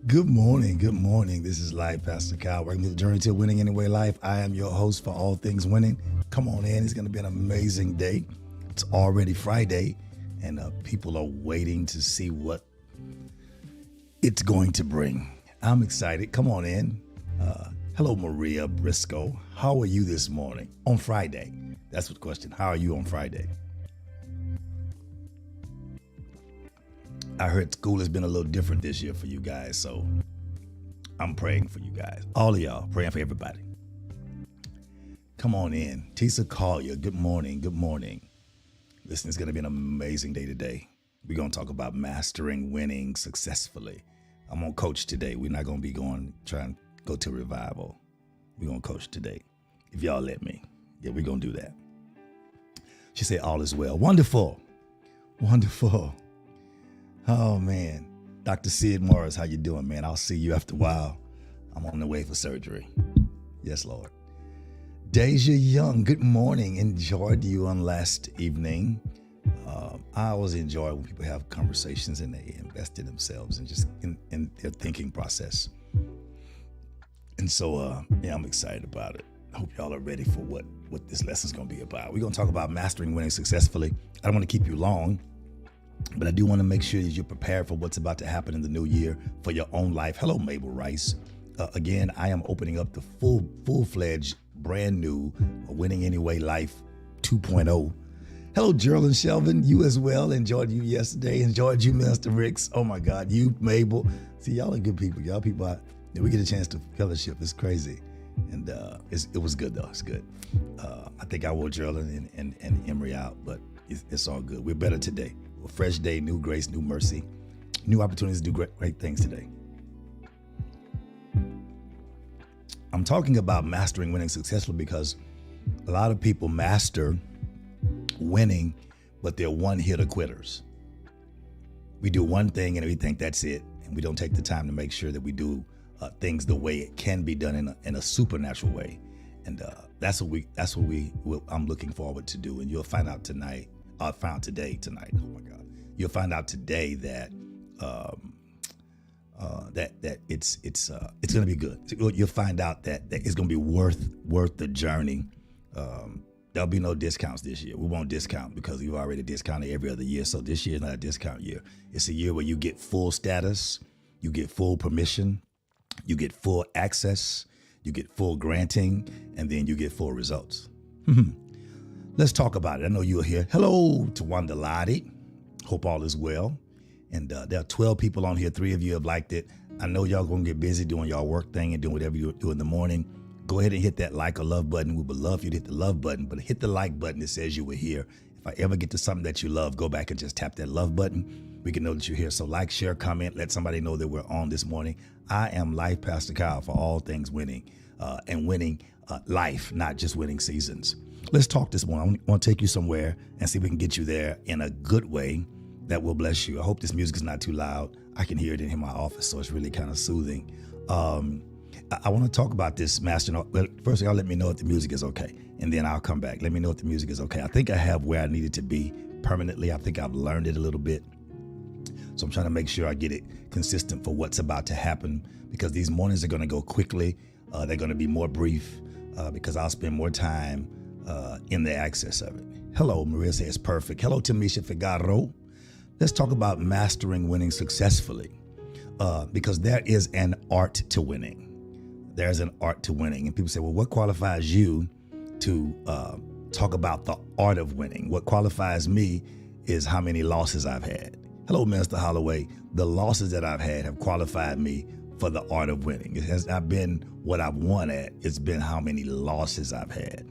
Good morning. Good morning. This is Life Pastor Kyle. Welcome to the Journey to Winning Anyway Life. I am your host for All Things Winning. Come on in. It's going to be an amazing day. It's already Friday, and people are waiting to see what it's going to bring. I'm excited. Come on in. Hello, Maria Briscoe. How are you this morning on Friday? That's the question. How are you on Friday? I heard school has been a little different this year for you guys, so I'm praying for you guys. All of y'all, praying for everybody. Come on in. Tisa Collier, good morning. Good morning. Listen, it's going to be an amazing day today. We're going to talk about mastering winning successfully. I'm going to coach today. We're not going to be trying to go to revival. We're going to coach today, if y'all let me. Yeah, we're going to do that. She said, all is well. Wonderful. Wonderful. Oh, man. Dr. Sid Morris, how you doing, man? I'll see you after a while. I'm on the way for surgery. Yes, Lord. Deja Young, good morning. Enjoyed you on last evening. I always enjoy when people have conversations and they invest in themselves and just in their thinking process. And so, I'm excited about it. I hope y'all are ready for what this lesson's going to be about. We're going to talk about mastering winning successfully. I don't want to keep you long, but I do want to make sure that you're prepared for what's about to happen in the new year for your own life. Hello, Mabel Rice. Again, I am opening up the full-fledged, brand new Winning Anyway Life 2.0. Hello, Gerald and Shelvin. You as well. Enjoyed you yesterday. Enjoyed you, Mr. Ricks. Oh, my God. You, Mabel. See, y'all are good people. Y'all people, we get a chance to fellowship. It's crazy. And it was good, though. It's good. I think I wore Gerald and Emery out, but it's all good. We're better today. A fresh day, new grace, new mercy, new opportunities to do great things today. I'm talking about mastering winning successfully because a lot of people master winning, but they're one-hitter quitters. We do one thing and we think that's it, and we don't take the time to make sure that we do things the way it can be done in a supernatural way. And that's what I'm looking forward to do. And you'll find out tonight. Today. Oh my God! You'll find out today that that it's going to be good. You'll find out that it's going to be worth the journey. There'll be no discounts this year. We won't discount because we've already discounted every other year. So this year is not a discount year. It's a year where you get full status, you get full permission, you get full access, you get full granting, and then you get full results. Let's talk about it. I know you're here. Hello to Wanda Lottie. Hope all is well. And there are 12 people on here. 3 of you have liked it. I know y'all going to get busy doing y'all work thing and doing whatever you do in the morning. Go ahead and hit that like or love button. We would love you to hit the love button, but hit the like button that says you were here. If I ever get to something that you love, go back and just tap that love button. We can know that you're here. So like, share, comment, let somebody know that we're on this morning. I am Life Pastor Kyle for All Things Winning and winning life, not just winning seasons. Let's talk this morning. I want to take you somewhere and see if we can get you there in a good way that will bless you. I hope this music is not too loud. I can hear it in my office, so it's really kind of soothing. I want to talk about this master. First, y'all let me know if the music is okay, and then I'll come back. Let me know if the music is okay. I think I have where I need it to be permanently. I think I've learned it a little bit. So I'm trying to make sure I get it consistent for what's about to happen, because these mornings are going to go quickly. They're going to be more brief because I'll spend more time in the access of it. Hello, Maria says perfect. Hello, Tamisha Figaro. Let's talk about mastering winning successfully because there is an art to winning. There's an art to winning. And people say, well, what qualifies you to talk about the art of winning? What qualifies me is how many losses I've had. Hello, Minister Holloway. The losses that I've had have qualified me for the art of winning. It has not been what I've won at. It's been how many losses I've had.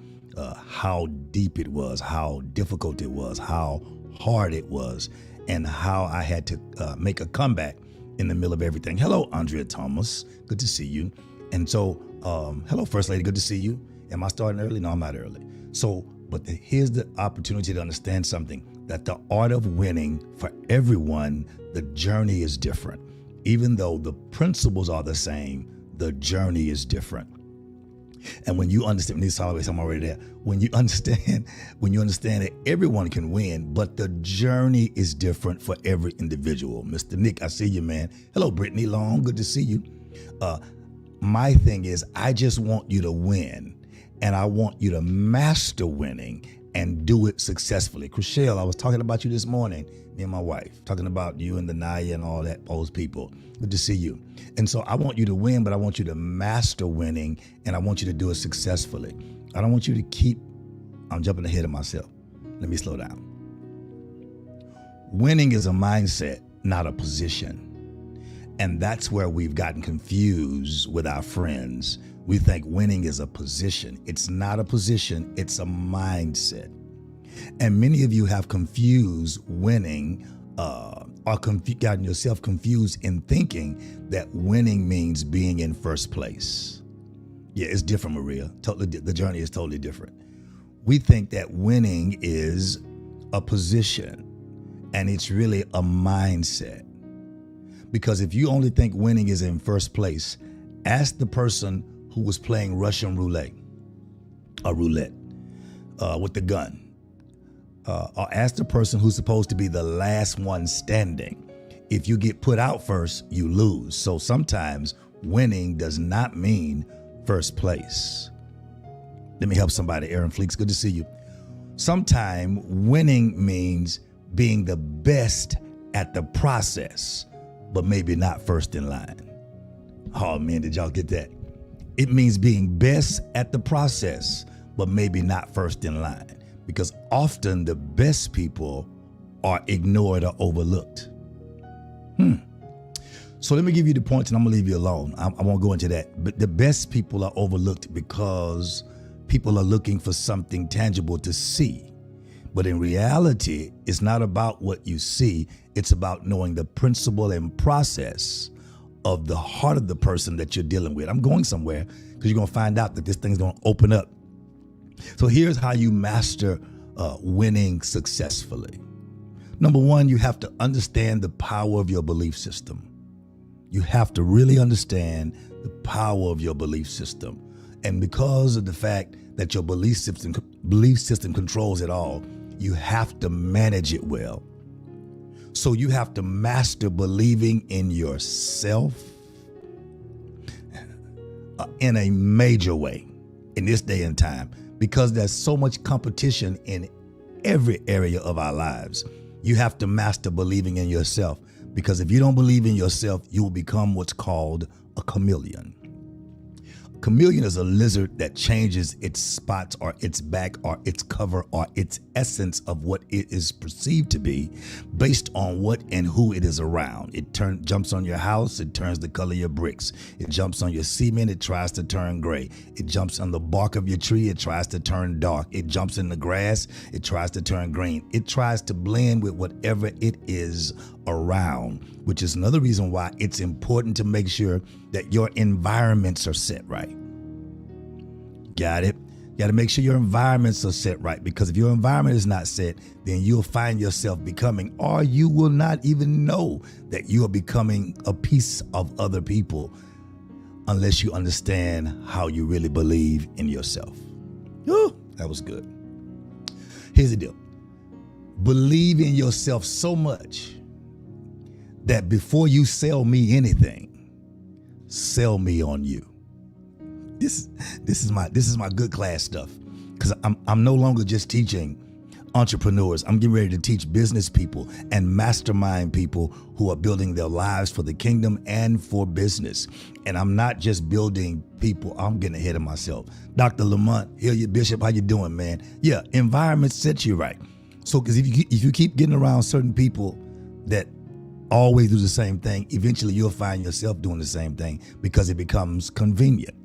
How deep it was, how difficult it was, how hard it was, and how I had to make a comeback in the middle of everything. Hello, Andrea Thomas. Good to see you. And so, hello, First Lady. Good to see you. Am I starting early? No, I'm not early. So, but here's the opportunity to understand something, that the art of winning for everyone, the journey is different. Even though the principles are the same, the journey is different. And when you understand, these always, I'm already there. When you understand that everyone can win, but the journey is different for every individual. Mr. Nick, I see you, man. Hello, Brittany Long. Good to see you. My thing is, I just want you to win, and I want you to master winning and do it successfully. Chriselle, I was talking about you this morning, me and my wife, talking about you and the Naya and all those people. Good to see you. And so I want you to win, but I want you to master winning, and I want you to do it successfully. I don't want you to keep, I'm jumping ahead of myself. Let me slow down. Winning is a mindset, not a position. And that's where we've gotten confused with our friends. We think winning is a position. It's not a position, it's a mindset. And many of you have confused winning, or gotten yourself confused in thinking that winning means being in first place. Yeah, it's different, Maria. Totally, the journey is totally different. We think that winning is a position, and it's really a mindset. Because if you only think winning is in first place, ask the person who was playing Russian roulette with the gun. Or ask the person who's supposed to be the last one standing. If you get put out first, you lose. So sometimes winning does not mean first place. Let me help somebody. Aaron Fleeks, good to see you. Sometimes winning means being the best at the process, but maybe not first in line. Oh man, did y'all get that? It means being best at the process, but maybe not first in line. Because often the best people are ignored or overlooked. So let me give you the points, and I'm gonna leave you alone. I won't go into that. But the best people are overlooked because people are looking for something tangible to see. But in reality, it's not about what you see. It's about knowing the principle and process of the heart of the person that you're dealing with. I'm going somewhere because you're gonna find out that this thing's gonna open up. So here's how you master winning successfully. Number one, you have to understand the power of your belief system. You have to really understand the power of your belief system. And because of the fact that your belief system controls it all, you have to manage it well. So you have to master believing in yourself in a major way in this day and time, because there's so much competition in every area of our lives. You have to master believing in yourself, because if you don't believe in yourself, you will become what's called a chameleon. A chameleon is a lizard that changes its spots or its back or its cover or its essence of what it is perceived to be based on what and who it is around. It jumps on your house, it turns the color of your bricks. It jumps on your cement, it tries to turn gray. It jumps on the bark of your tree, it tries to turn dark. It jumps in the grass, it tries to turn green. It tries to blend with whatever it is around, which is another reason why it's important to make sure that your environments are set right. Got it? You got to make sure your environments are set right, because if your environment is not set, then you'll find yourself becoming, or you will not even know that you are becoming a piece of other people unless you understand how you really believe in yourself. Ooh, that was good. Here's the deal. Believe in yourself so much that before you sell me anything, sell me on you. This is my good class stuff, because I'm no longer just teaching entrepreneurs. I'm getting ready to teach business people and mastermind people who are building their lives for the kingdom and for business. And I'm not just building people. I'm getting ahead of myself. Dr. Lamont, Hilliard Bishop, how you doing, man? Yeah, environment sets you right. So, because if you keep getting around certain people that always do the same thing, eventually you'll find yourself doing the same thing because it becomes convenient.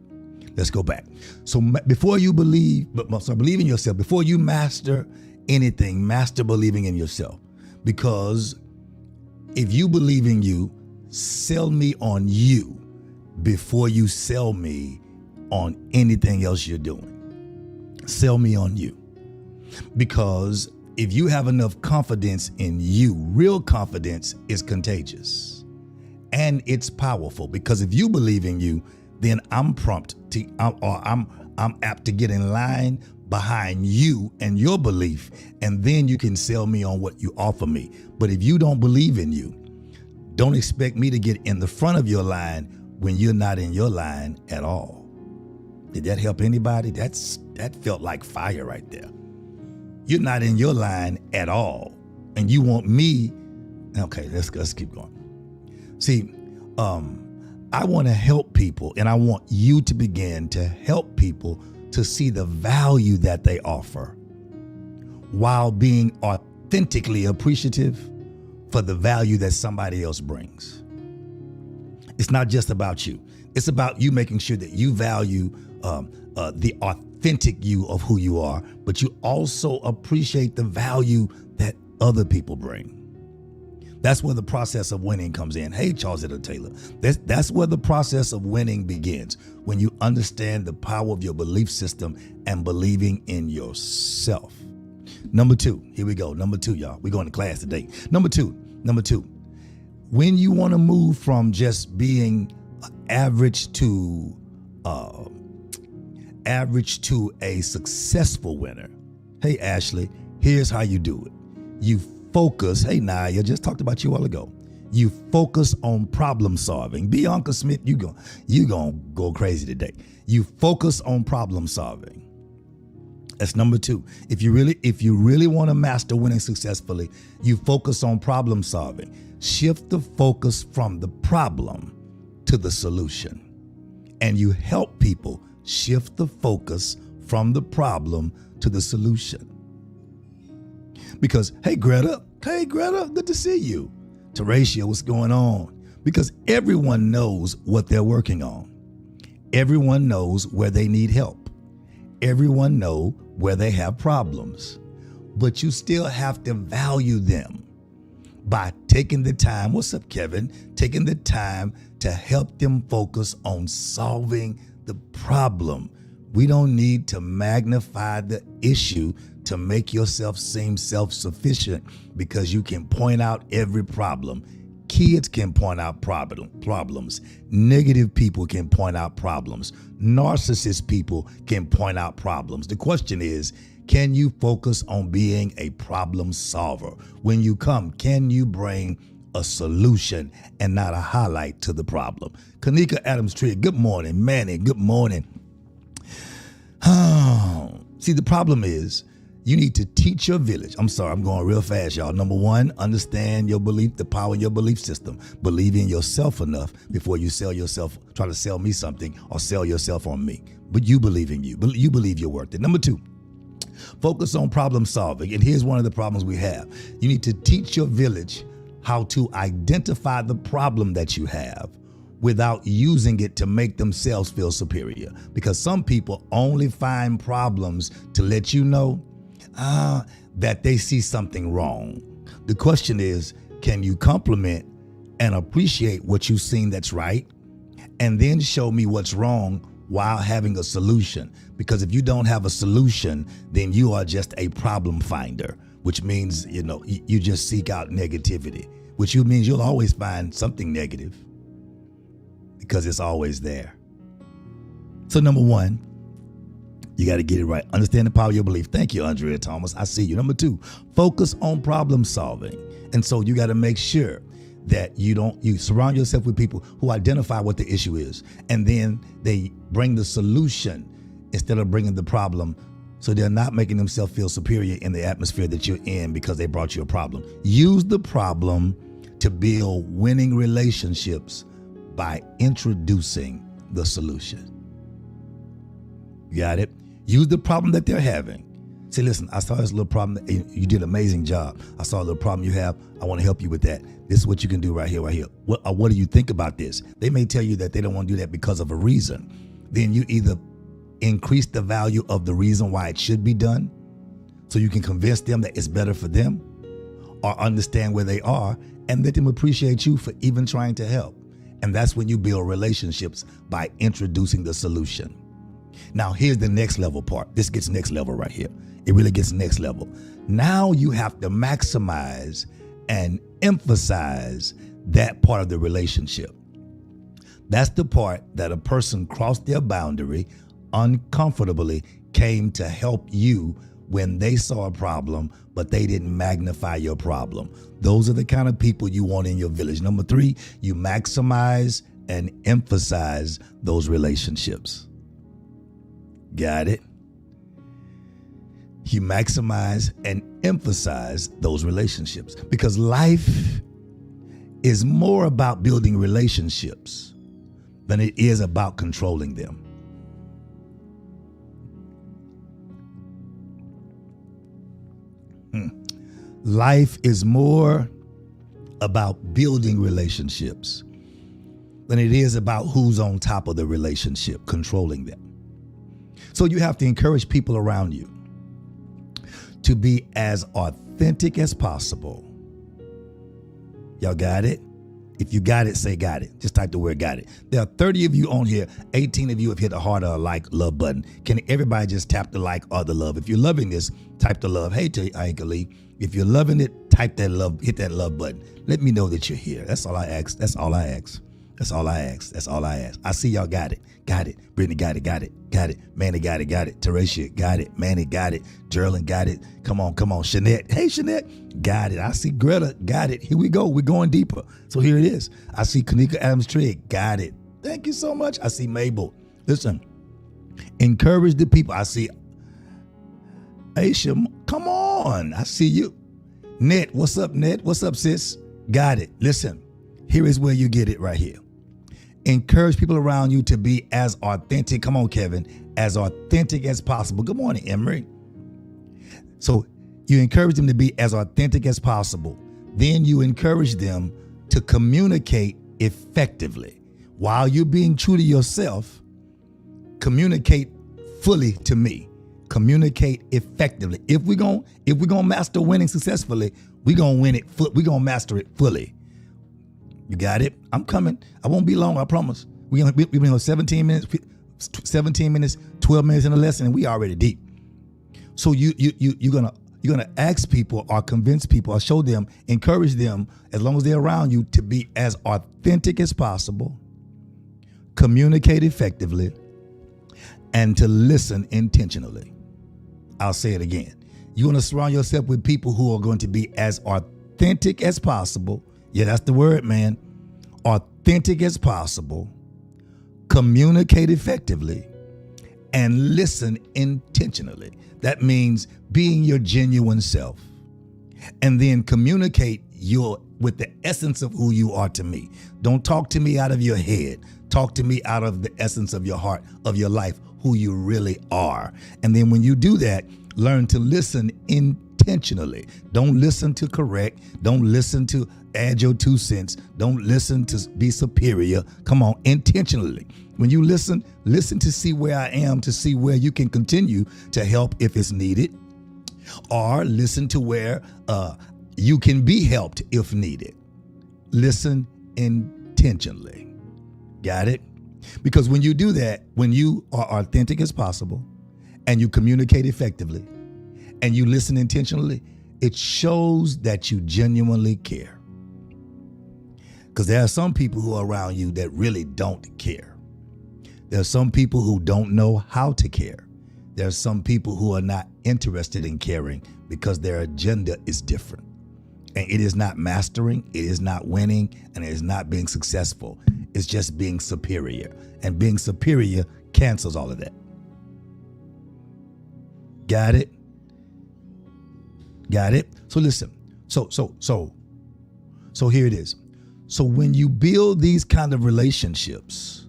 Let's go back. So before you believe in yourself, before you master anything, master believing in yourself. Because if you believe in you, sell me on you before you sell me on anything else you're doing. Sell me on you. Because if you have enough confidence in you, real confidence is contagious and it's powerful. Because if you believe in you, then I'm I'm apt to get in line behind you and your belief, and then you can sell me on what you offer me. But if you don't believe in you, don't expect me to get in the front of your line when you're not in your line at all. Did that help anybody? That felt like fire right there. You're not in your line at all, and you want me. Okay, let's keep going. See, I want to help people, and I want you to begin to help people to see the value that they offer while being authentically appreciative for the value that somebody else brings. It's not just about you. It's about you making sure that you value the authentic you of who you are, but you also appreciate the value that other people bring. That's where the process of winning comes in. Hey, Charles Etta Taylor. That's where the process of winning begins, when you understand the power of your belief system and believing in yourself. Number 2, here we go. Number 2, y'all. We're going to class today. Number two, when you want to move from just being average to a successful winner. Hey, Ashley, here's how you do it. You focus. Hey, Naya, just talked about you a while ago. You focus on problem solving. Bianca Smith, you gonna go crazy today. You focus on problem solving. That's number 2. If you really want to master winning successfully, you focus on problem solving. Shift the focus from the problem to the solution. And you help people shift the focus from the problem to the solution. Because, hey, Greta, good to see you. Teresia, what's going on? Because everyone knows what they're working on. Everyone knows where they need help. Everyone knows where they have problems. But you still have to value them by taking the time, what's up, Kevin? Taking the time to help them focus on solving the problem. We don't need to magnify the issue to make yourself seem self-sufficient, because you can point out every problem. Kids can point out problems. Negative people can point out problems. Narcissist people can point out problems. The question is, can you focus on being a problem solver? When you come, can you bring a solution and not a highlight to the problem? Kanika Adams Tree, good morning. Manny, good morning. See, the problem is, you need to teach your village. I'm sorry, I'm going real fast, y'all. Number 1, understand your belief, the power in your belief system. Believe in yourself enough before you try to sell me something or sell yourself on me. But you believe in you. You believe you're worth it. Number 2, focus on problem solving. And here's one of the problems we have. You need to teach your village how to identify the problem that you have without using it to make themselves feel superior. Because some people only find problems to let you know that they see something wrong. The question is, can you compliment and appreciate what you've seen that's right, and then show me what's wrong while having a solution? Because if you don't have a solution, then you are just a problem finder, which means, you just seek out negativity, which means you'll always find something negative because it's always there. So number 1, you got to get it right. Understand the power of your belief. Thank you, Andrea Thomas. I see you. Number 2, focus on problem solving. And so you got to make sure that you surround yourself with people who identify what the issue is, and then they bring the solution instead of bringing the problem. So they're not making themselves feel superior in the atmosphere that you're in because they brought you a problem. Use the problem to build winning relationships by introducing the solution. You got it? Use the problem that they're having. Say, listen, I saw this little problem. You did an amazing job. I saw a little problem you have. I want to help you with that. This is what you can do right here. What do you think about this? They may tell you that they don't want to do that because of a reason. Then you either increase the value of the reason why it should be done, so you can convince them that it's better for them, or understand where they are and let them appreciate you for even trying to help. And that's when you build relationships, by introducing the solution. Now, here's the next level part. This gets next level right here. It really gets next level. Now you have to maximize and emphasize that part of the relationship. That's the part that a person crossed their boundary, uncomfortably came to help you when they saw a problem, but they didn't magnify your problem. Those are the kind of people you want in your village. Number 3, you maximize and emphasize those relationships. Got it? You maximize and emphasize those relationships because life is more about building relationships than it is about controlling them. Life is more about building relationships than it is about who's on top of the relationship, controlling them. So you have to encourage people around you to be as authentic as possible. Y'all got it? If you got it, say got it. Just type the word got it. There are 30 of you on here. 18 of you have hit the heart or like love button. Can everybody just tap the like or the love? If you're loving this, type the love. Hey, to Uncle Lee. If you're loving it, type that love, hit that love button. Let me know that you're here. That's all I ask. That's all I ask. That's all I ask. That's all I ask. I see y'all got it. Got it. Brittany got it. Got it. Got it. Manny got it. Got it. Teresia got it. Manny got it. Geraldine got it. Come on. Come on. Shanette. Hey, Shanette. Got it. I see Greta. Got it. Here we go. We're going deeper. So here it is. I see Kanika Adams-Trigg. Got it. Thank you so much. I see Mabel. Listen. Encourage the people. I see Aisha. Come on. I see you. Ned. What's up, Ned? What's up, sis? Got it. Listen. Here is where you get it right here. Encourage people around you to be as authentic. Come on, Kevin. As authentic as possible. Good morning, Emery. So you encourage them to be as authentic as possible. Then you encourage them to communicate effectively. While you're being true to yourself, communicate fully to me. Communicate effectively. If we're gonna master winning successfully, we're gonna win it. We're gonna master it fully. You got it? I'm coming. I won't be long, I promise. We've been on 17 minutes, 12 minutes in a lesson, and we already deep. So you're gonna ask people or convince people or show them, encourage them, as long as they're around you, to be as authentic as possible, communicate effectively, and to listen intentionally. I'll say it again. You want to surround yourself with people who are going to be as authentic as possible. Yeah, that's the word, man. Authentic as possible, communicate effectively, and listen intentionally. That means being your genuine self, and then communicate with the essence of who you are to me. Don't talk to me out of your head. Talk to me out of the essence of your heart, of your life, who you really are. And then when you do that, learn to listen intentionally. Don't listen to correct. Don't listen to add your 2 cents. Don't listen to be superior. Come on, intentionally. When you listen to see where I am, to see where you can continue to help if it's needed, or listen to where you can be helped if needed. Listen intentionally. Got it? Because when you do that, when you are authentic as possible and you communicate effectively and you listen intentionally, it shows that you genuinely care. Because there are some people who are around you that really don't care. There are some people who don't know how to care. There are some people who are not interested in caring because their agenda is different. And it is not mastering, it is not winning, and it is not being successful. It's just being superior. And being superior cancels all of that. Got it? Got it? So listen. So here it is. So when you build these kind of relationships,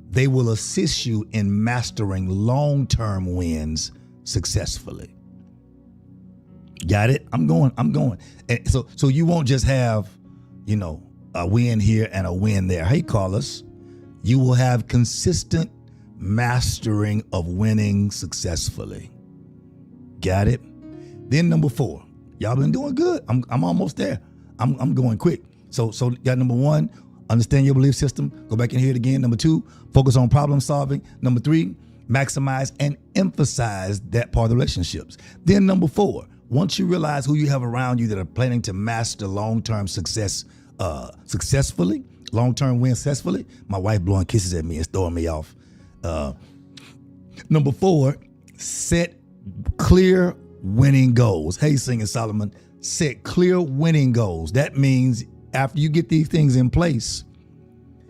they will assist you in mastering long-term wins successfully. Got it? I'm going. And so you won't just have, a win here and a win there. Hey, Carlos, you will have consistent mastering of winning successfully. Got it? Then number 4, y'all been doing good. I'm almost there. I'm going quick. So got number 1, understand your belief system. Go back and hear it again. Number 2, focus on problem solving. Number 3, maximize and emphasize that part of the relationships. Then number 4, once you realize who you have around you that are planning to master long-term success successfully, long-term win successfully. My wife blowing kisses at me. It's throwing me off. Number 4, set clear winning goals. Hey, Singing Solomon, set clear winning goals. That means after you get these things in place,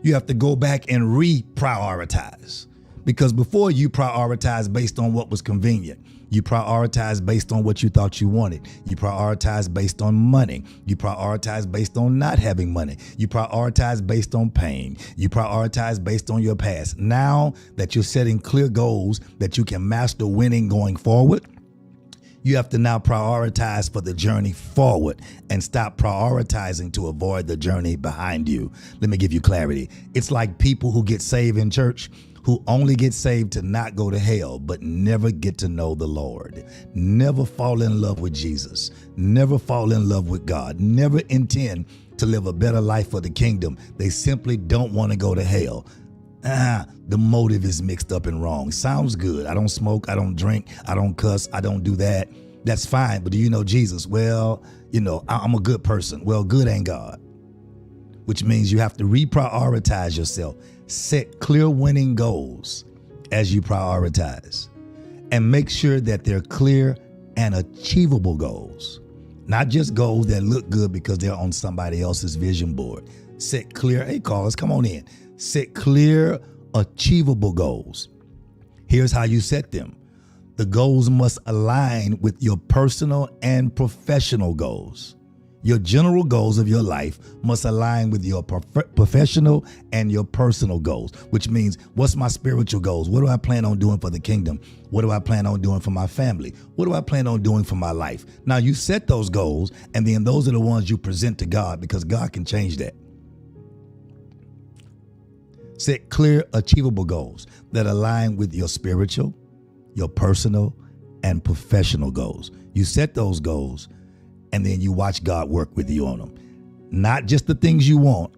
you have to go back and reprioritize. Because before you prioritize based on what was convenient. You prioritize based on what you thought you wanted. You prioritize based on money. You prioritize based on not having money. You prioritize based on pain. You prioritize based on your past. Now that you're setting clear goals that you can master winning going forward, you have to now prioritize for the journey forward and stop prioritizing to avoid the journey behind you. Let me give you clarity. It's like people who get saved in church who only get saved to not go to hell, but never get to know the Lord, never fall in love with Jesus, never fall in love with God, never intend to live a better life for the kingdom. They simply don't want to go to hell. The motive is mixed up and wrong. Sounds good. I don't smoke. I don't drink. I don't cuss. I don't do that. That's fine. But do you know Jesus? Well, I'm a good person. Well, good ain't God, which means you have to reprioritize yourself. Set clear winning goals as you prioritize and make sure that they're clear and achievable goals, not just goals that look good because they're on somebody else's vision board. Set clear, hey, callers, come on in. Set clear, achievable goals. Here's how you set them. The goals must align with your personal and professional goals. Your general goals of your life must align with your professional and your personal goals, which means what's my spiritual goals? What do I plan on doing for the kingdom? What do I plan on doing for my family? What do I plan on doing for my life? Now you set those goals, and then those are the ones you present to God because God can change that. Set clear, achievable goals that align with your spiritual, your personal, and professional goals. You set those goals, and then you watch God work with you on them. Not just the things you want,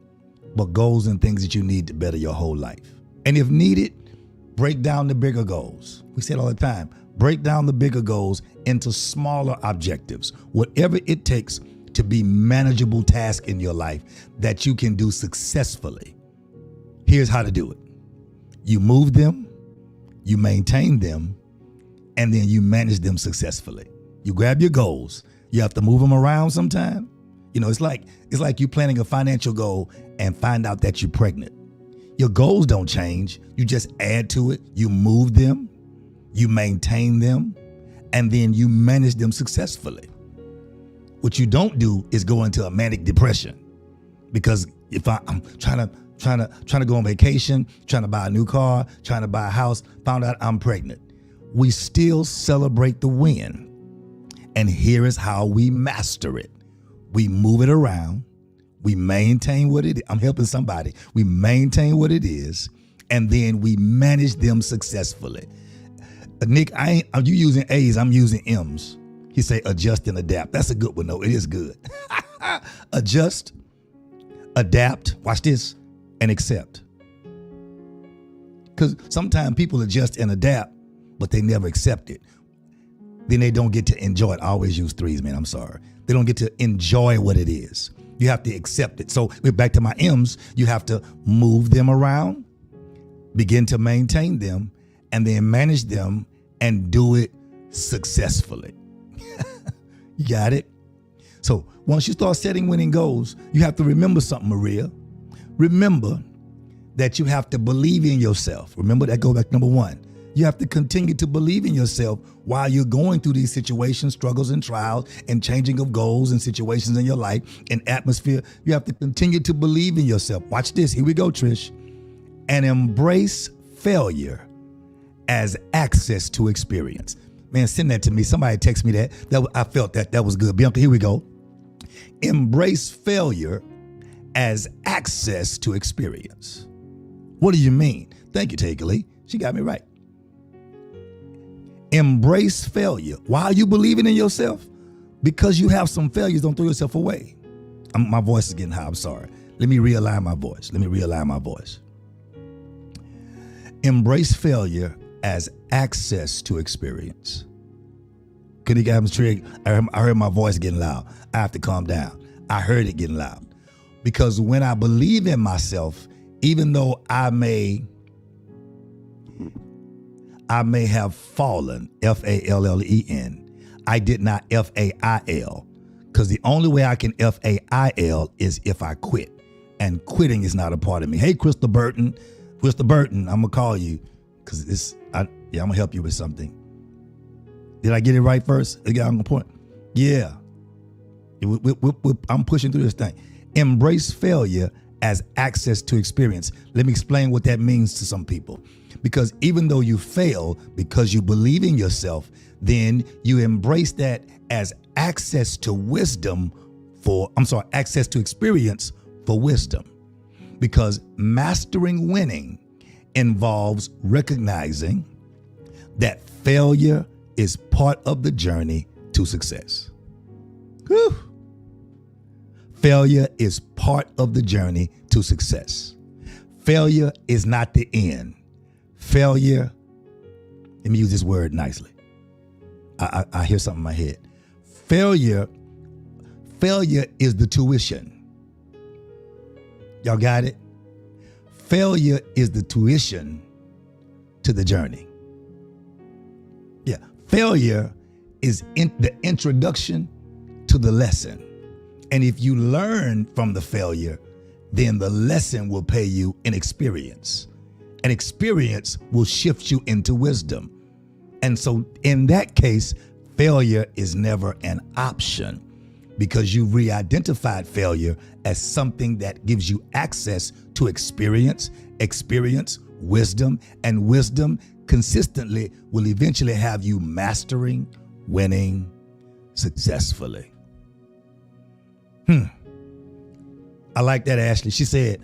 but goals and things that you need to better your whole life. And if needed, break down the bigger goals. We say it all the time. Break down the bigger goals into smaller objectives. Whatever it takes to be manageable tasks in your life that you can do successfully. Here's how to do it. You move them, you maintain them, and then you manage them successfully. You grab your goals. You have to move them around sometime. It's like you planning a financial goal and find out that you're pregnant. Your goals don't change. You just add to it. You move them, you maintain them, and then you manage them successfully. What you don't do is go into a manic depression, because if I'm trying to go on vacation, trying to buy a new car, trying to buy a house, found out I'm pregnant. We still celebrate the win. And here is how we master it. We move it around. We maintain what it is. I'm helping somebody. We maintain what it is, and then we manage them successfully. Nick, are you using A's? I'm using M's. He say adjust and adapt. That's a good one, though. It is good. Adjust, adapt, watch this, and accept. Because sometimes people adjust and adapt, but they never accept it. Then they don't get to enjoy it. I always use threes, man. I'm sorry. They don't get to enjoy what it is. You have to accept it. So we're back to my M's. You have to move them around, begin to maintain them, and then manage them and do it successfully. You got it? So once you start setting winning goals, you have to remember something, Maria. Remember that you have to believe in yourself. Remember that, go back to number 1. You have to continue to believe in yourself while you're going through these situations, struggles and trials and changing of goals and situations in your life and atmosphere. You have to continue to believe in yourself. Watch this. Here we go, Trish. And embrace failure as access to experience. Man, send that to me. Somebody text me that. I felt that. That was good. Bianca, here we go. Embrace failure as access to experience. What do you mean? Thank you, Take Lee. She got me right. Embrace failure. Why are you believing in yourself? Because you have some failures. Don't throw yourself away. My voice is getting high. I'm sorry. Let me realign my voice. Embrace failure as access to experience. Could you guys trigger? I heard my voice getting loud. I have to calm down. I heard it getting loud. Because when I believe in myself, even though I may I may have fallen, Fallen. I did not fail, because the only way I can fail is if I quit. And quitting is not a part of me. Hey, Crystal Burton, I'm gonna call you because I'm gonna help you with something. Did I get it right first? I got on the point. Yeah, I'm pushing through this thing. Embrace failure as access to experience. Let me explain what that means to some people. Because even though you fail because you believe in yourself, then you embrace that as access to access to experience for wisdom. Because mastering winning involves recognizing that failure is part of the journey to success. Whew. Failure is part of the journey to success. Failure is not the end. Failure, let me use this word nicely. I hear something in my head. Failure is the tuition. Y'all got it? Failure is the tuition to the journey. Yeah, failure is the introduction to the lesson. And if you learn from the failure, then the lesson will pay you in experience. And experience will shift you into wisdom. And so in that case, failure is never an option, because you re-identified failure as something that gives you access to experience, wisdom, and wisdom consistently will eventually have you mastering, winning successfully. I like that, Ashley. She said,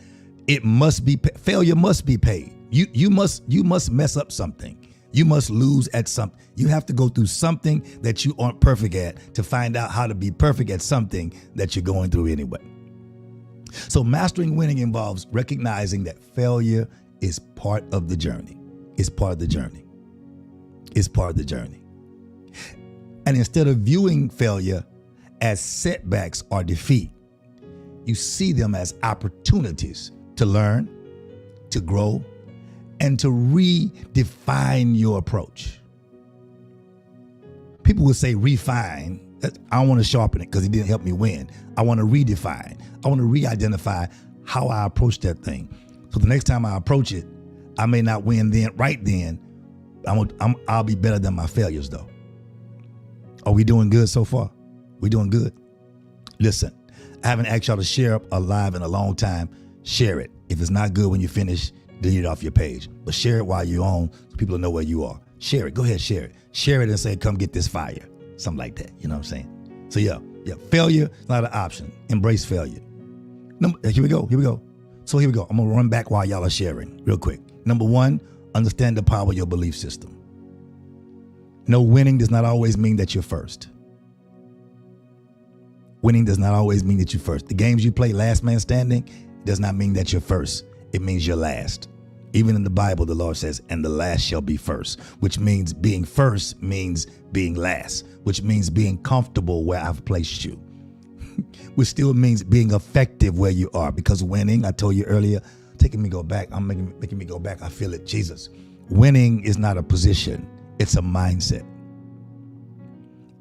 failure must be paid. You must mess up something. You must lose at something. You have to go through something that you aren't perfect at to find out how to be perfect at something that you're going through anyway. So mastering winning involves recognizing that failure is part of the journey. It's part of the journey. It's part of the journey. And instead of viewing failure as setbacks or defeat, you see them as opportunities to learn, to grow, and to redefine your approach. People would say refine. I don't want to sharpen it because it didn't help me win. I want to redefine. I want to re-identify how I approach that thing. So the next time I approach it, I may not win right then. I'll be better than my failures though. Are we doing good so far? We doing good? Listen, I haven't asked y'all to share a live in a long time. Share it. If it's not good when you finish, delete it off your page. But share it while you're on so people know where you are. Share it. Go ahead, share it. Share it and say, come get this fire. Something like that. You know what I'm saying? So yeah, failure is not an option. Embrace failure. Here we go. So here we go. I'm going to run back while y'all are sharing real quick. Number one, understand the power of your belief system. No, winning does not always mean that you're first. Winning does not always mean that you're first. The games you play, last man standing, does not mean that you're first. It means you're last. Even in the Bible, the Lord says, and the last shall be first, which means being first means being last, which means being comfortable where I've placed you, which still means being effective where you are. Because winning, I told you earlier, making me go back. I feel it. Jesus. Winning is not a position. It's a mindset.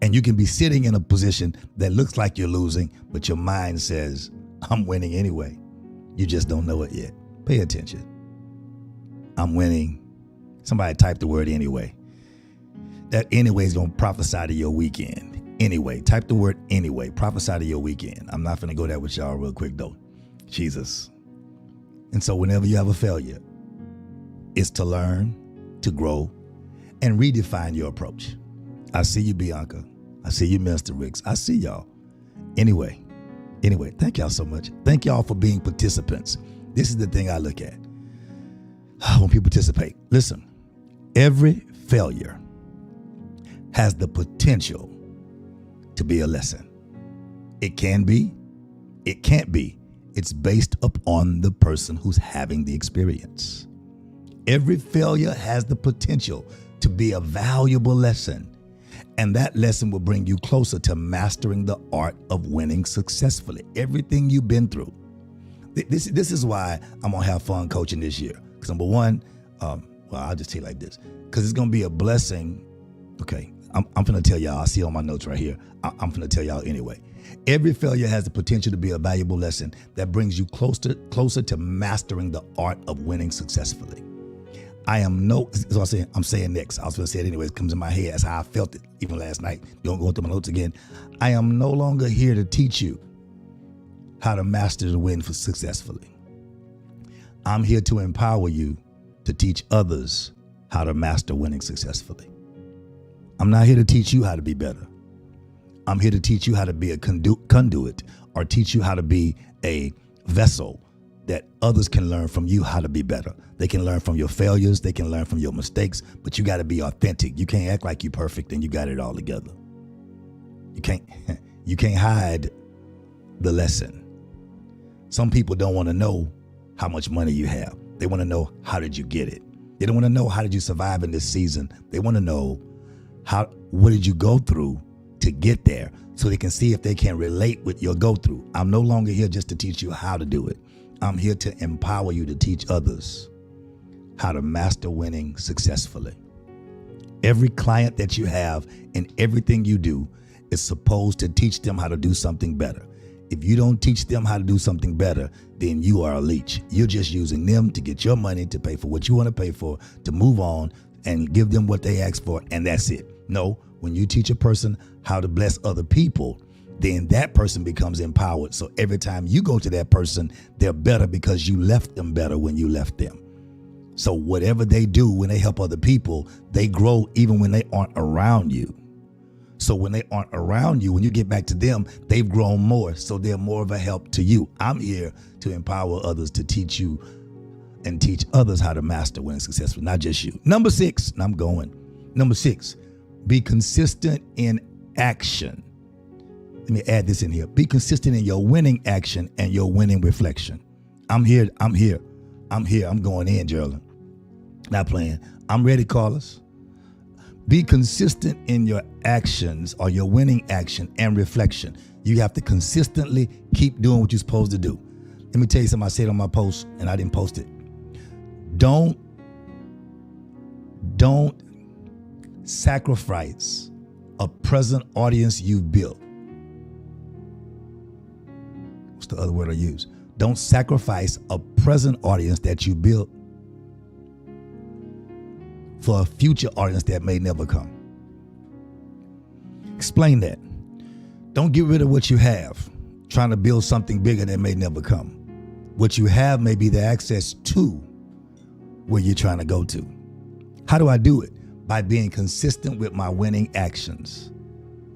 And you can be sitting in a position that looks like you're losing, but your mind says, I'm winning anyway. You just don't know it yet. Pay attention. I'm winning. Somebody type the word anyway. That anyway is going to prophesy to your weekend. Anyway, type the word anyway. Prophesy to your weekend. I'm not going to go there with y'all real quick though. Jesus. And so whenever you have a failure, it's to learn, to grow, and redefine your approach. I see you, Bianca. I see you, Mr. Riggs. I see y'all. Anyway, thank y'all so much. Thank y'all for being participants. This is the thing I look at when people participate. Listen, every failure has the potential to be a lesson. It can be, it can't be. It's based upon the person who's having the experience. Every failure has the potential to be a valuable lesson. And that lesson will bring you closer to mastering the art of winning successfully. Everything you've been through. This is why I'm going to have fun coaching this year. Because number one, Well, I'll just tell you like this, because it's going to be a blessing. Okay, I'm going to tell y'all. I see on my notes right here. I'm going to tell y'all anyway. Every failure has the potential to be a valuable lesson that brings you closer to mastering the art of winning successfully. So I'm saying next. I was going to say it anyway. It comes in my head. That's how I felt it even last night. You don't go through my notes again. I am no longer here to teach you how to master the win successfully. I'm here to empower you to teach others how to master winning successfully. I'm not here to teach you how to be better. I'm here to teach you how to be a conduit, or teach you how to be a vessel that others can learn from you how to be better. They can learn from your failures. They can learn from your mistakes, but you got to be authentic. You can't act like you're perfect and you got it all together. You can't hide the lesson. Some people don't want to know how much money you have. They want to know, how did you get it? They don't want to know, how did you survive in this season? They want to know, what did you go through to get there, so they can see if they can relate with your go through. I'm no longer here just to teach you how to do it. I'm here to empower you to teach others how to master winning successfully. Every client that you have and everything you do is supposed to teach them how to do something better. If you don't teach them how to do something better, then you are a leech. You're just using them to get your money to pay for what you want to pay for, to move on and give them what they ask for, and that's it. No, when you teach a person how to bless other people, then that person becomes empowered. So every time you go to that person, they're better because you left them better when you left them. So whatever they do when they help other people, they grow even when they aren't around you. So when they aren't around you, when you get back to them, they've grown more. So they're more of a help to you. I'm here to empower others, to teach you and teach others how to master winning successfully, not just you. Number 6, and I'm going. Number 6, be consistent in action. Let me add this in here. Be consistent in your winning action and your winning reflection. I'm here. I'm going in, Geraldine. Not playing. I'm ready, callers. Be consistent in your actions, or your winning action and reflection. You have to consistently keep doing what you're supposed to do. Let me tell you something I said on my post, and I didn't post it. Don't sacrifice a present audience you've built. What's the other word I use? Don't sacrifice a present audience that you built for a future audience that may never come. Explain that. Don't get rid of what you have, trying to build something bigger that may never come. What you have may be the access to where you're trying to go to. How do I do it? By being consistent with my winning actions.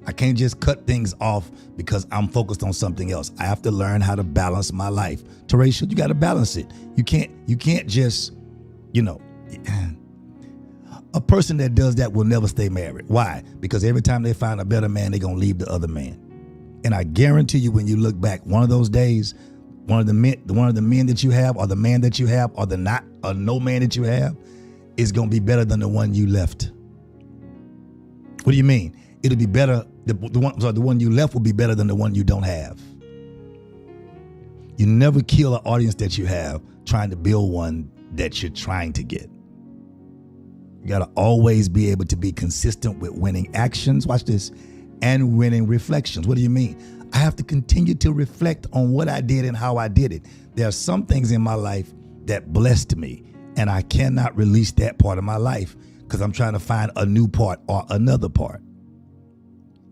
I can't just cut things off because I'm focused on something else. I have to learn how to balance my life. Teresa, you got to balance it. You can't just, a person that does that will never stay married. Why? Because every time they find a better man, they're going to leave the other man. And I guarantee you, when you look back, one of those days, one of the men that you have, or the man that you have, or no man that you have, is going to be better than the one you left. What do you mean? It'll be better. The one you left will be better than the one you don't have. You never kill an audience that you have trying to build one that you're trying to get. You got to always be able to be consistent with winning actions. Watch this. And winning reflections. What do you mean? I have to continue to reflect on what I did and how I did it. There are some things in my life that blessed me, and I cannot release that part of my life because I'm trying to find a new part or another part.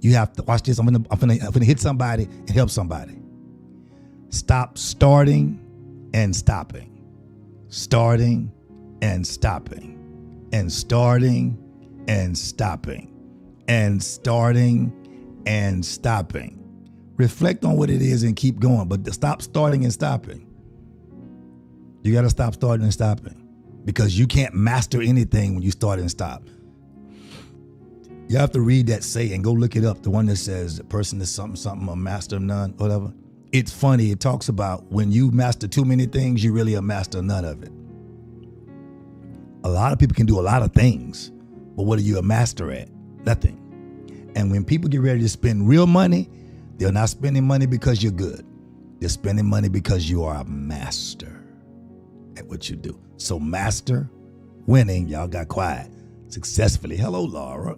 You have to watch this. I'm gonna hit somebody and help somebody. Stop starting and stopping. Starting and stopping. And starting and stopping. And starting and stopping. Reflect on what it is and keep going, but stop starting and stopping. You got to stop starting and stopping, because you can't master anything when you start and stop. You have to read that saying, go look it up. The one that says the person is something, a master of none, whatever. It's funny. It talks about when you master too many things, you're really a master of none of it. A lot of people can do a lot of things, but what are you a master at? Nothing. And when people get ready to spend real money, they're not spending money because you're good. They're spending money because you are a master at what you do. So master winning. Y'all got quiet. Successfully. Hello, Laura.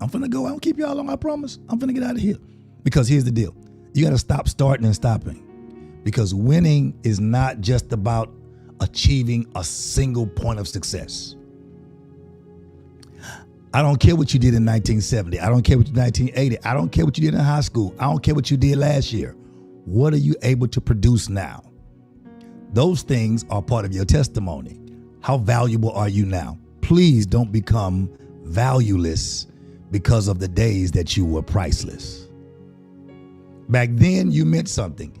I'm finna go. I don't keep y'all long, I promise. I'm finna get out of here. Because here's the deal. You got to stop starting and stopping. Because winning is not just about achieving a single point of success. I don't care what you did in 1970. I don't care what you did in 1980. I don't care what you did in high school. I don't care what you did last year. What are you able to produce now? Those things are part of your testimony. How valuable are you now? Please don't become valueless because of the days that you were priceless. Back then, you meant something.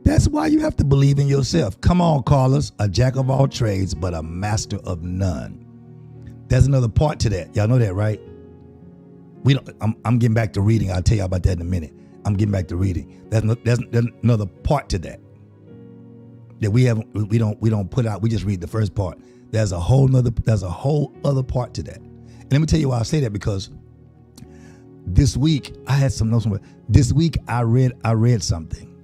That's why you have to believe in yourself. Come on, Carlos, a jack of all trades, but a master of none. There's another part to that. Y'all know that, right? I'm getting back to reading. I'll tell you about that in a minute. I'm getting back to reading. There's another part to that we don't put out. We just read the first part. There's a whole other part to that. And let me tell you why I say that, because this week I had some notes. This week I read something,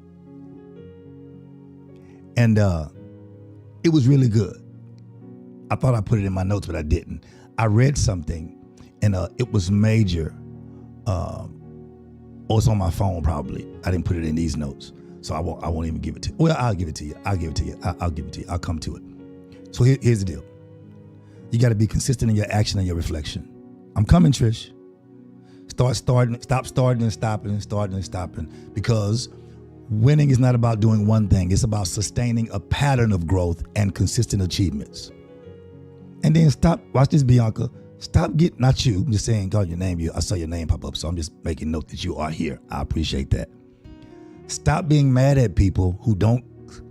and it was really good. I thought I put it in my notes, but I didn't. I read something, and it was major. It's on my phone probably. I didn't put it in these notes, so I won't even give it to you. Well, I'll give it to you. I'll give it to you. I'll come to it. So here's the deal. You got to be consistent in your action and your reflection. I'm coming, Trish. Stop starting and stopping, because winning is not about doing one thing. It's about sustaining a pattern of growth and consistent achievements. And then stop. Watch this, Bianca. Stop getting, not you, I'm just saying, call your name. I saw your name pop up, so I'm just making note that you are here. I appreciate that. Stop being mad at people who don't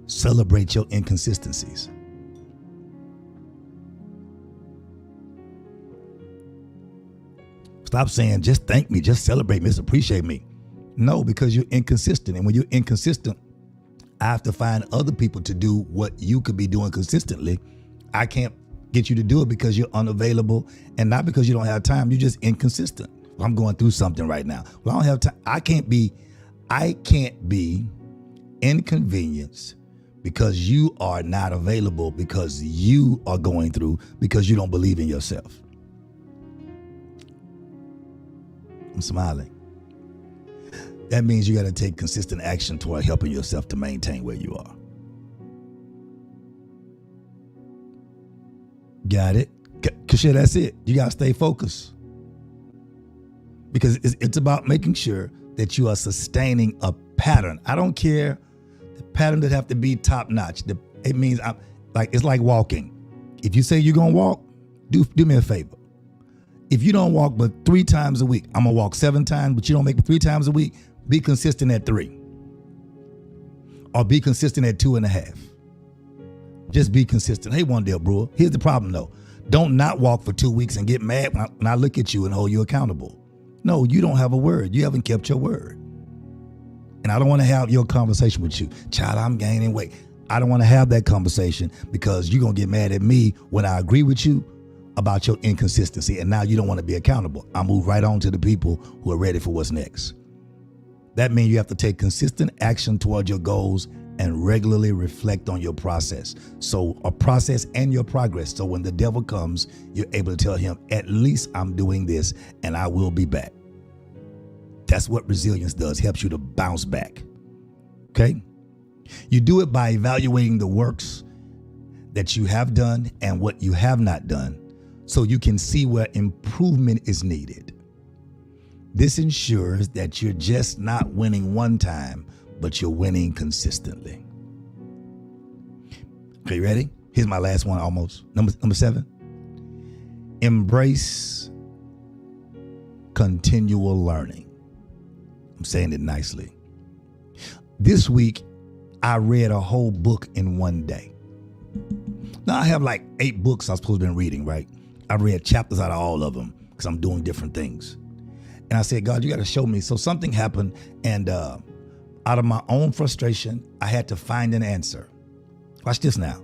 celebrate your inconsistencies. Stop saying, just thank me, just celebrate me, just appreciate me. No, because you're inconsistent. And when you're inconsistent, I have to find other people to do what you could be doing consistently. I can't get you to do it because you're unavailable, and not because you don't have time. You're just inconsistent. Well, I'm going through something right now. Well, I don't have time. I can't be inconvenienced because you are not available, because you are going through, because you don't believe in yourself. I'm smiling. That means you got to take consistent action toward helping yourself to maintain where you are. Got it? Kashia, that's it. You got to stay focused. Because it's about making sure that you are sustaining a pattern. I don't care the pattern that have to be top notch. It means it's like walking. If you say you're going to walk, do me a favor. If you don't walk but 3 times a week, I'm going to walk 7 times, but you don't make it 3 times a week, be consistent at 3. Or be consistent at 2.5. Just be consistent. Hey, Wandale Brewer, here's the problem though. Don't not walk for 2 weeks and get mad when I look at you and hold you accountable. No, you don't have a word. You haven't kept your word. And I don't want to have your conversation with you. Child, I'm gaining weight. I don't want to have that conversation, because you're going to get mad at me when I agree with you about your inconsistency, and now you don't want to be accountable. I move right on to the people who are ready for what's next. That means you have to take consistent action toward your goals and regularly reflect on your process. So a process and your progress. So when the devil comes, you're able to tell him, at least I'm doing this and I will be back. That's what resilience does, helps you to bounce back. Okay? You do it by evaluating the works that you have done and what you have not done, so you can see where improvement is needed. This ensures that you're just not winning one time, but you're winning consistently. Okay, you ready? Here's my last one almost. Number 7. Embrace continual learning. I'm saying it nicely. This week, I read a whole book in one day. Now, I have like 8 books I'm supposed to be reading, right? I read chapters out of all of them because I'm doing different things. And I said, God, you got to show me. So something happened, and out of my own frustration, I had to find an answer. Watch this now.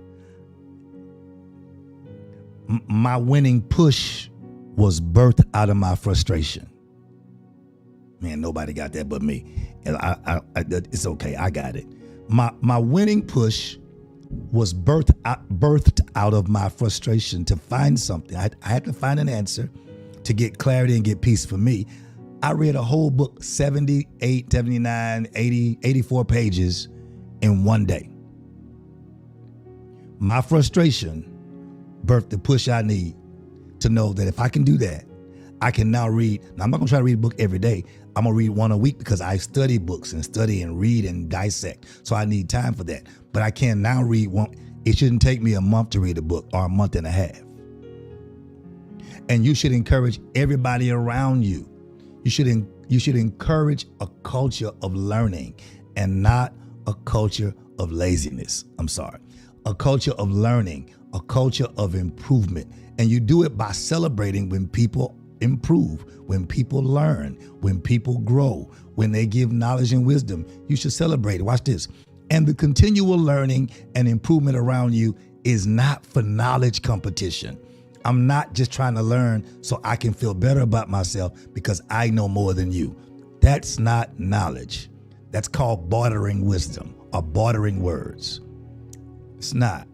My winning push was birthed out of my frustration. Man, nobody got that but me. And it's okay. I got it. My winning push was birthed out of my frustration to find something. I had to find an answer to get clarity and get peace for me. I read a whole book, 78, 79, 80, 84 pages in one day. My frustration birthed the push I need to know that if I can do that, I can now read. Now, I'm not gonna try to read a book every day. I'm gonna read one a week because I study books and study and read and dissect. So I need time for that. But I can now read one. It shouldn't take me a month to read a book or a month and a half. And you should encourage everybody around you. You should encourage a culture of learning and not a culture of laziness. I'm sorry. A culture of learning, a culture of improvement. And you do it by celebrating when people improve, when people learn, when people grow, when they give knowledge and wisdom. You should celebrate it. Watch this. And the continual learning and improvement around you is not for knowledge competition. I'm not just trying to learn so I can feel better about myself because I know more than you. That's not knowledge. That's called bartering wisdom or bartering words. It's not.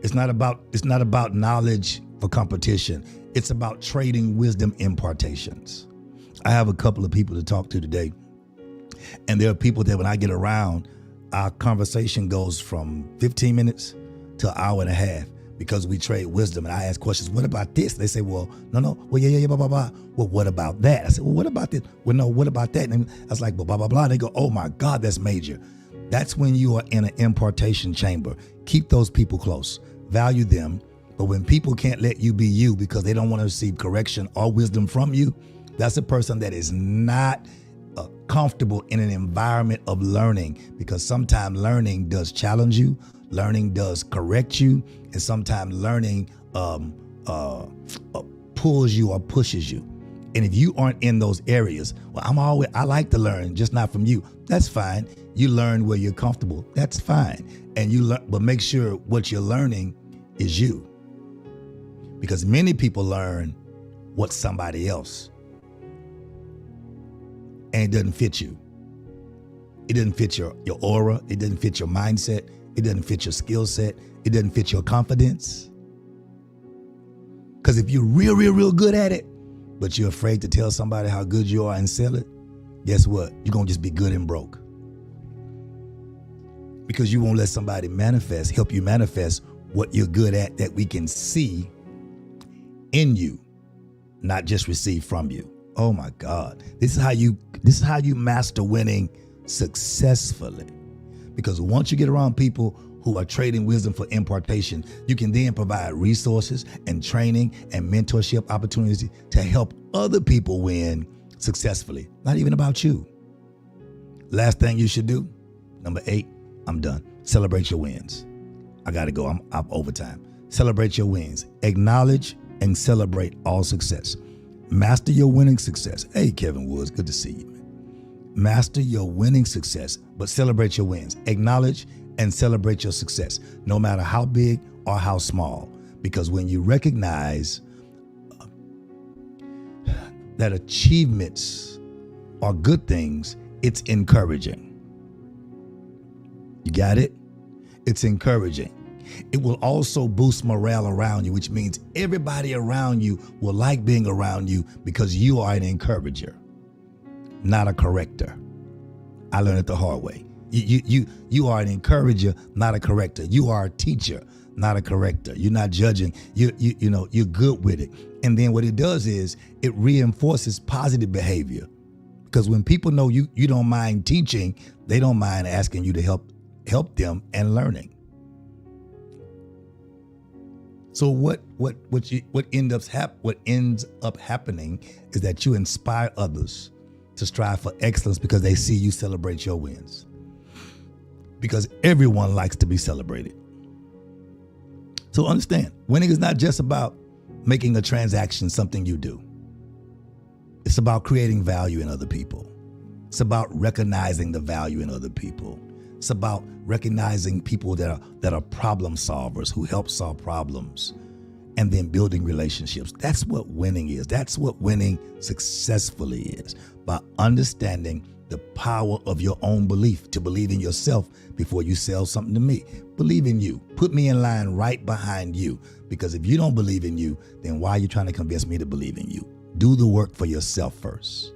It's not about knowledge for competition. It's about trading wisdom impartations. I have a couple of people to talk to today, and there are people that when I get around, our conversation goes from 15 minutes to an hour and a half because we trade wisdom. And I ask questions, what about this? They say, well, no, well, yeah, blah, blah, blah. Well, what about that? I said, well, what about this? Well, no, what about that? And I was like, blah, blah, blah. They go, oh my God, that's major. That's when you are in an impartation chamber. Keep those people close, value them. But when people can't let you be you because they don't want to receive correction or wisdom from you, that's a person that is not comfortable in an environment of learning, because sometimes learning does challenge you, learning does correct you, and sometimes learning pulls you or pushes you. And if you aren't in those areas, well, I like to learn, just not from you. That's fine. You learn where you're comfortable. That's fine. And you learn, but make sure what you're learning is you. Because many people learn what's somebody else, and it doesn't fit you. It doesn't fit your aura. It doesn't fit your mindset. It doesn't fit your skill set. It doesn't fit your confidence. Because if you're real good at it, but you're afraid to tell somebody how good you are and sell it, guess what? You're going to just be good and broke. Because you won't let somebody help you manifest what you're good at that we can see in you, not just receive from you. Oh my God. This is how you master winning successfully. Because once you get around people who are trading wisdom for impartation, you can then provide resources and training and mentorship opportunities to help other people win successfully. Not even about you. Last thing you should do, number 8, I'm done. Celebrate your wins. I got to go. I'm up overtime. Celebrate your wins. Acknowledge and celebrate all success. Master your winning success. Hey, Kevin Woods, good to see you, man. Master your winning success, but celebrate your wins. Acknowledge and celebrate your success, no matter how big or how small. Because when you recognize that achievements are good things, it's encouraging. You got it? It's encouraging. It will also boost morale around you, which means everybody around you will like being around you because you are an encourager, not a corrector. I learned it the hard way. You are an encourager, not a corrector. You are a teacher, not a corrector. You're not judging. You're good with it. And then what it does is it reinforces positive behavior. Because when people know you don't mind teaching, they don't mind asking you to help them and learning. So what ends up happening is that you inspire others to strive for excellence because they see you celebrate your wins. Because everyone likes to be celebrated. So understand, winning is not just about making a transaction something you do. It's about creating value in other people. It's about recognizing the value in other people. It's about recognizing people that are problem solvers who help solve problems, and then building relationships. That's what winning is. That's what winning successfully is, by understanding the power of your own belief, to believe in yourself before you sell something to me. Believe in you. Put me in line right behind you. Because if you don't believe in you, then why are you trying to convince me to believe in you? Do the work for yourself first.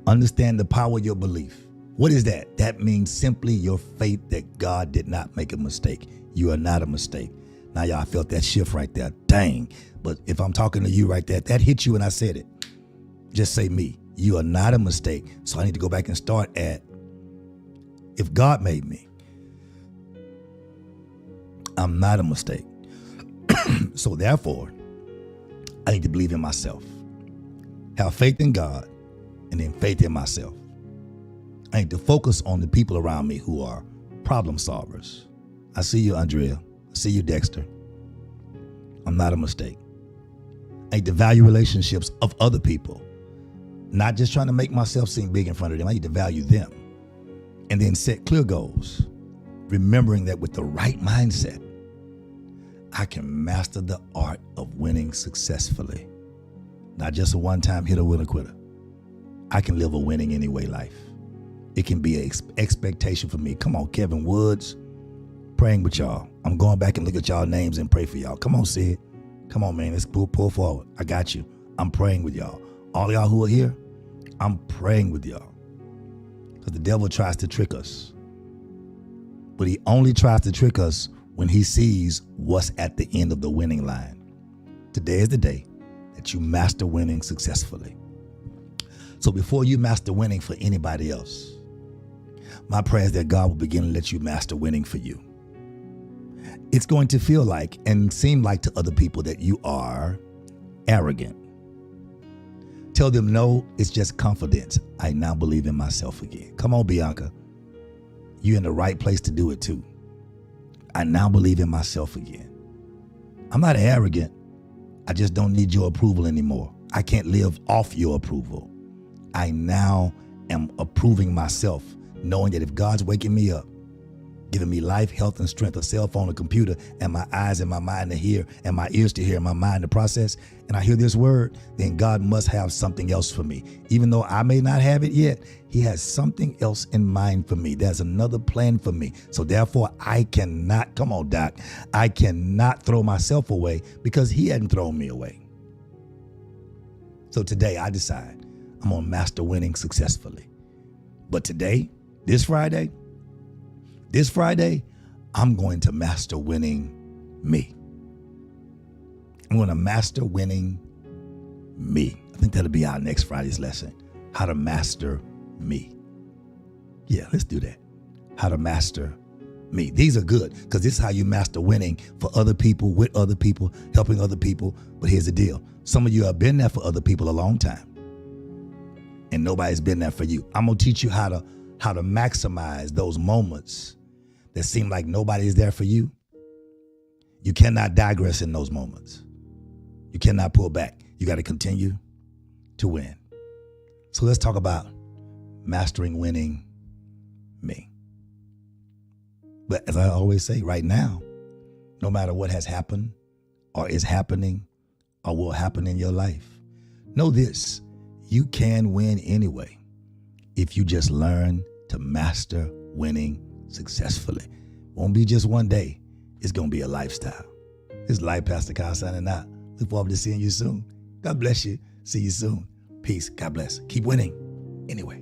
Understand the power of your belief. What is that? That means simply your faith that God did not make a mistake. You are not a mistake. Now, y'all felt that shift right there. Dang. But if I'm talking to you right there, that hit you and I said it. Just say me. You are not a mistake. So I need to go back and start at, if God made me, I'm not a mistake. So therefore, I need to believe in myself. Have faith in God and then faith in myself. I need to focus on the people around me who are problem solvers. I see you, Andrea. I see you, Dexter. I'm not a mistake. I need to value relationships of other people. Not just trying to make myself seem big in front of them. I need to value them. And then set clear goals. Remembering that with the right mindset, I can master the art of winning successfully. Not just a one-time hitter, winner, quitter. I can live a winning anyway life. It can be an expectation for me. Come on, Kevin Woods, praying with y'all. I'm going back and look at y'all names and pray for y'all. Come on, Sid. Come on, man. Let's pull forward. I got you. I'm praying with y'all. All y'all who are here, I'm praying with y'all. Because the devil tries to trick us. But he only tries to trick us when he sees what's at the end of the winning line. Today is the day that you master winning successfully. So before you master winning for anybody else, my prayer is that God will begin to let you master winning for you. It's going to feel like and seem like to other people that you are arrogant. Tell them, no, it's just confidence. I now believe in myself again. Come on, Bianca. You're in the right place to do it too. I now believe in myself again. I'm not arrogant. I just don't need your approval anymore. I can't live off your approval. I now am approving myself, knowing that if God's waking me up, giving me life, health, and strength, a cell phone, a computer, and my eyes and my mind to hear, and my ears to hear, and my mind to process, and I hear this word, then God must have something else for me. Even though I may not have it yet, he has something else in mind for me. There's another plan for me. So therefore, I cannot, come on, Doc, I cannot throw myself away because he hadn't thrown me away. So today I decide I'm going to master winning successfully. But today, this Friday, I'm going to master winning me. I'm going to master winning me. I think that'll be our next Friday's lesson. How to master me. Yeah, let's do that. How to master me. These are good because this is how you master winning for other people, with other people, helping other people. But here's the deal. Some of you have been there for other people a long time. And nobody's been there for you. I'm going to teach you how to maximize those moments that seem like nobody's there for you. You cannot digress in those moments. You cannot pull back. You got to continue to win. So let's talk about mastering winning me. But as I always say, right now, no matter what has happened or is happening or will happen in your life, know this. You can win anyway if you just learn to master winning successfully. Won't be just one day. It's going to be a lifestyle. This is Life Pastor Kyle signing out. Look forward to seeing you soon. God bless you. See you soon. Peace. God bless. Keep winning anyway.